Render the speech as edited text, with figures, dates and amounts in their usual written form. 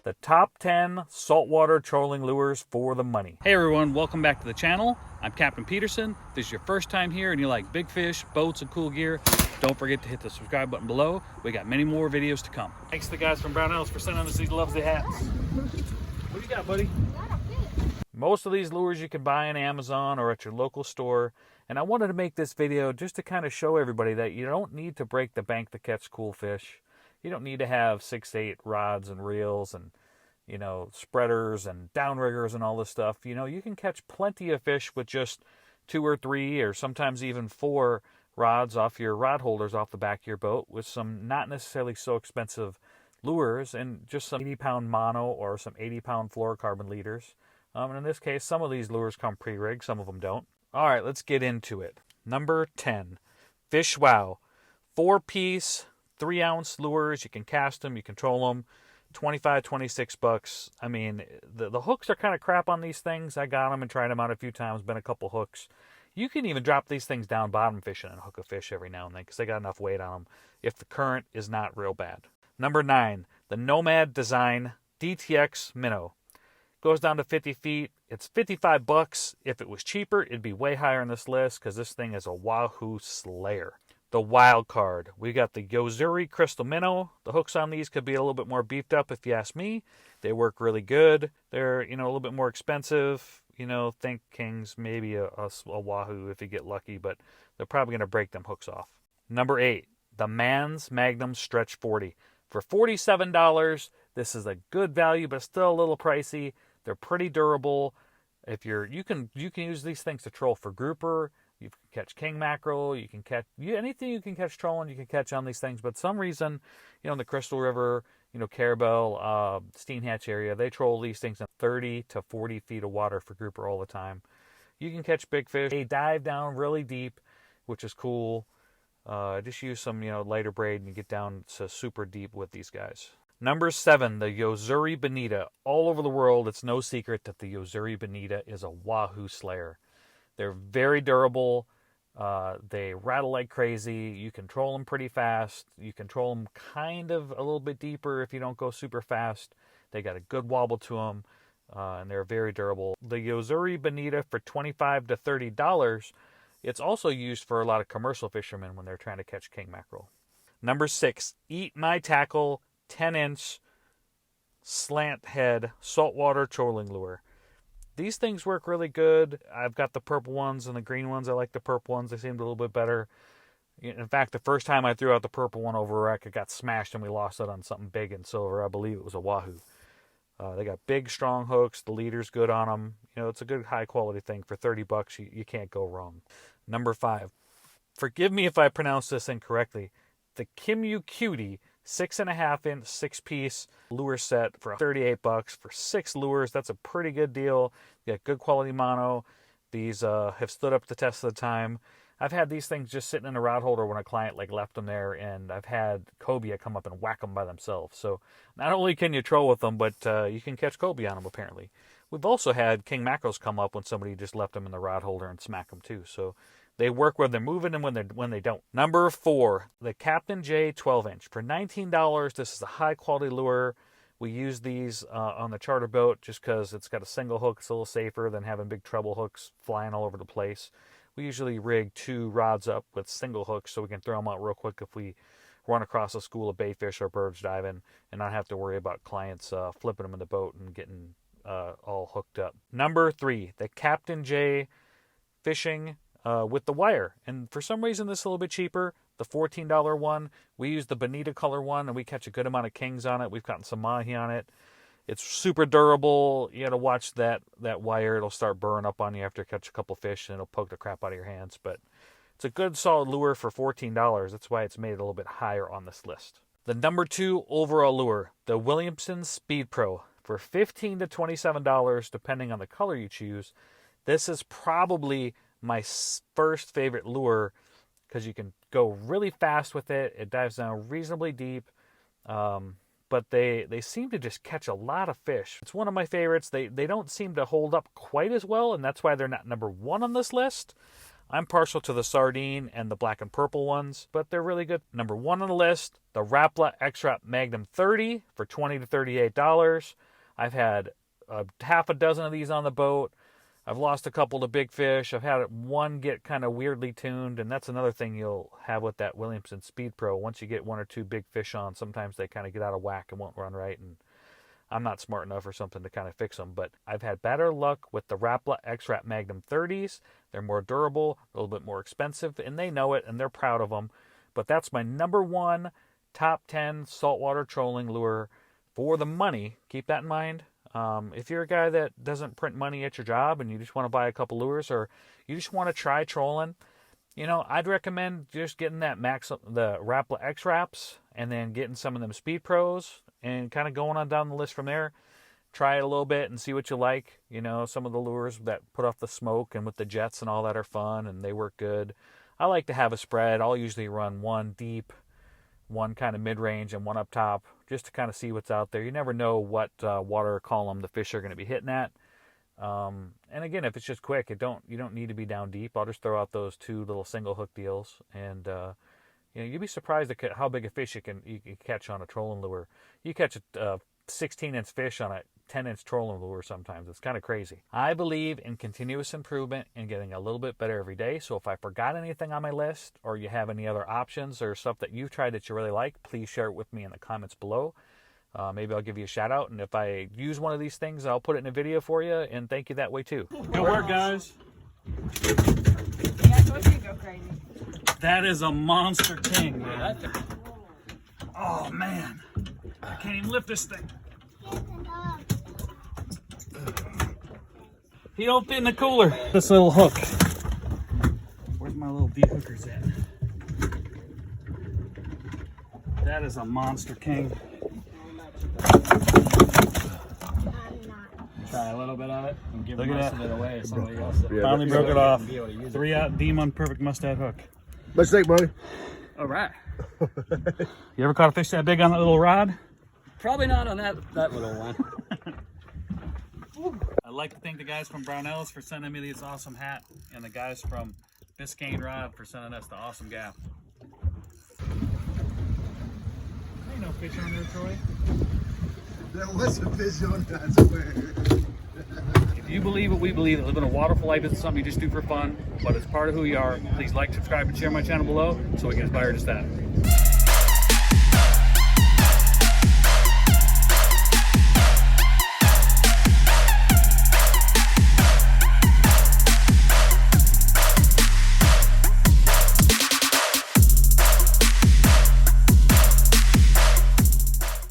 the top 10 saltwater trolling lures for the money. Hey everyone, welcome back to the channel. I'm Captain Peterson. If this is your first time here and you like big fish, boats, and cool gear, don't forget to hit the subscribe button below. We got many more videos to come. Thanks to the guys from Brown House for sending us these lovely hats. What do you got, buddy? Most of these lures you can buy on Amazon or at your local store. And I wanted to make this video just to kind of show everybody that you don't need to break the bank to catch cool fish. You don't need to have 6 to 8 rods and reels and, you know, spreaders and downriggers and all this stuff. You know, you can catch plenty of fish with just 2 or 3 or sometimes even 4 rods off your rod holders off the back of your boat with some not necessarily so expensive lures and just some 80-pound mono or some 80-pound fluorocarbon leaders. And in this case, some of these lures come pre-rigged, some of them don't. All right, let's get into it. Number 10, Fish Wow. 4-piece, 3-ounce lures. You can cast them, you control them. 25, 26 bucks. I mean, the hooks are kind of crap on these things. I got them and tried them out a few times, been a couple hooks. You can even drop these things down bottom fishing and hook a fish every now and then because they got enough weight on them if the current is not real bad. Number 9, the Nomad Design DTX Minnow. Goes down to 50 feet. It's 55 bucks. If it was cheaper, it'd be way higher on this list because this thing is a Wahoo slayer. The wild card. We got the Yo-Zuri Crystal Minnow. The hooks on these could be a little bit more beefed up if you ask me. They work really good. They're, you know, a little bit more expensive. You know, think Kings, maybe a Wahoo if you get lucky, but they're probably going to break them hooks off. Number 8, the Mann's Magnum Stretch 40. For $47, this is a good value, but still a little pricey. They're pretty durable. If you can use these things to troll for grouper. You can catch king mackerel. You can catch anything you can catch trolling. You can catch on these things. But some reason, you know, in the Crystal River, you know, Carabel, Steenhatch area, they troll these things in 30 to 40 feet of water for grouper all the time. You can catch big fish. They dive down really deep, which is cool. Just use some, you know, lighter braid and you get down to super deep with these guys. Number 7, the Yo-Zuri Bonita. All over the world, it's no secret that the Yo-Zuri Bonita is a Wahoo slayer. They're very durable. They rattle like crazy. You control them pretty fast. You control them kind of a little bit deeper if you don't go super fast. They got a good wobble to them, and they're very durable. The Yo-Zuri Bonita for $25 to $30. It's also used for a lot of commercial fishermen when they're trying to catch king mackerel. Number 6, EatMyTackle 10-inch slant head saltwater trolling lure. These things work really good. I've got the purple ones and the green ones. I like the purple ones. They seemed a little bit better. In fact, the first time I threw out the purple one over a wreck, it got smashed and we lost it on something big and silver. I believe it was a Wahoo. They got big, strong hooks. The leader's good on them. You know, it's a good, high-quality thing. For 30 bucks, you can't go wrong. Number 5. Forgive me if I pronounce this incorrectly. The kmucutie 6.5-inch 6-piece lure set for 38 bucks for 6 lures. That's a pretty good deal. You got good quality mono. These have stood up the test of the time. I've had these things just sitting in a rod holder when a client left them there, and I've had cobia come up and whack them by themselves. So not only can you troll with them, but you can catch cobia on them apparently. We've also had king mackerels come up when somebody just left them in the rod holder and smack them too. So they work when they're moving and when they don't. Number 4, the Captain J 12-inch. For $19, this is a high-quality lure. We use these on the charter boat just because it's got a single hook. It's a little safer than having big treble hooks flying all over the place. We usually rig 2 rods up with single hooks so we can throw them out real quick if we run across a school of baitfish or birds diving and not have to worry about clients flipping them in the boat and getting all hooked up. Number 3, the Captain J fishing with the wire. And for some reason, this is a little bit cheaper. The $14 one, we use the Bonita color one, and we catch a good amount of kings on it. We've gotten some Mahi on it. It's super durable. You got to watch that wire. It'll start burring up on you after you catch a couple fish, and it'll poke the crap out of your hands. But it's a good, solid lure for $14. That's why it's made it a little bit higher on this list. The number 2 overall lure, the Williamson Speed Pro. For $15 to $27, depending on the color you choose. This is probably my first favorite lure because you can go really fast with it. It dives down reasonably deep, but they seem to just catch a lot of fish. It's one of my favorites. They don't seem to hold up quite as well, and that's why they're not number 1 on this list. I'm partial to the sardine and the black and purple ones, but they're really good. Number 1 on the list, the Rapala X-Rap Magnum 30 for $20 to $38. I've had half a dozen of these on the boat. I've lost a couple to big fish. I've had one get kind of weirdly tuned, and that's another thing you'll have with that Williamson Speed Pro. Once you get 1 or 2 big fish on, sometimes they kind of get out of whack and won't run right, and I'm not smart enough or something to kind of fix them. But I've had better luck with the Rapala X-Rap Magnum 30s. They're more durable, a little bit more expensive, and they know it, and they're proud of them. But that's my number 1 top 10 saltwater trolling lure for the money. Keep that in mind. If you're a guy that doesn't print money at your job and you just want to buy a couple lures, or you just want to try trolling, you know, I'd recommend just getting the Rapala X-Raps and then getting some of them Speed Pros and kind of going on down the list from there. Try it a little bit and see what you like. You know, some of the lures that put off the smoke and with the jets and all that are fun and they work good. I like to have a spread. I'll usually run 1 deep, 1 kind of mid-range, and 1 up top, just to kind of see what's out there. You never know what water column the fish are going to be hitting at. And again, if it's just quick, you don't need to be down deep. I'll just throw out those 2 little single hook deals, and you know, you'd be surprised at how big a fish you can catch on a trolling lure. You catch a 16-inch fish on a 10-inch trolling lure sometimes. It's kind of crazy. I believe in continuous improvement and getting a little bit better every day. So if I forgot anything on my list, or you have any other options or stuff that you've tried that you really like, please share it with me in the comments below. Maybe I'll give you a shout out, and if I use one of these things, I'll put it in a video for you and thank you that way too. Good work, guys. Yeah, I thought you'd go crazy. That is a monster king, man. Oh man, I can't even lift this thing. He don't fit in the cooler. This little hook. Where's my little de-hookers at? That is a monster king. Try a little bit of it and give Look most at of that. it away to somebody else. Finally broke it off. Be able to use it. 3 out demon perfect mustad hook. Let's take, buddy. All right. You ever caught a fish that big on that little rod? Probably not on that little one. I'd like to thank the guys from Brownells for sending me this awesome hat, and the guys from Biscayne Rod for sending us the awesome gaff. Ain't no fish on there, Troy. There was a fish on that, I swear. If you believe what we believe, that living a waterful life isn't something you just do for fun, but it's part of who you are, please like, subscribe, and share my channel below so we can inspire just that.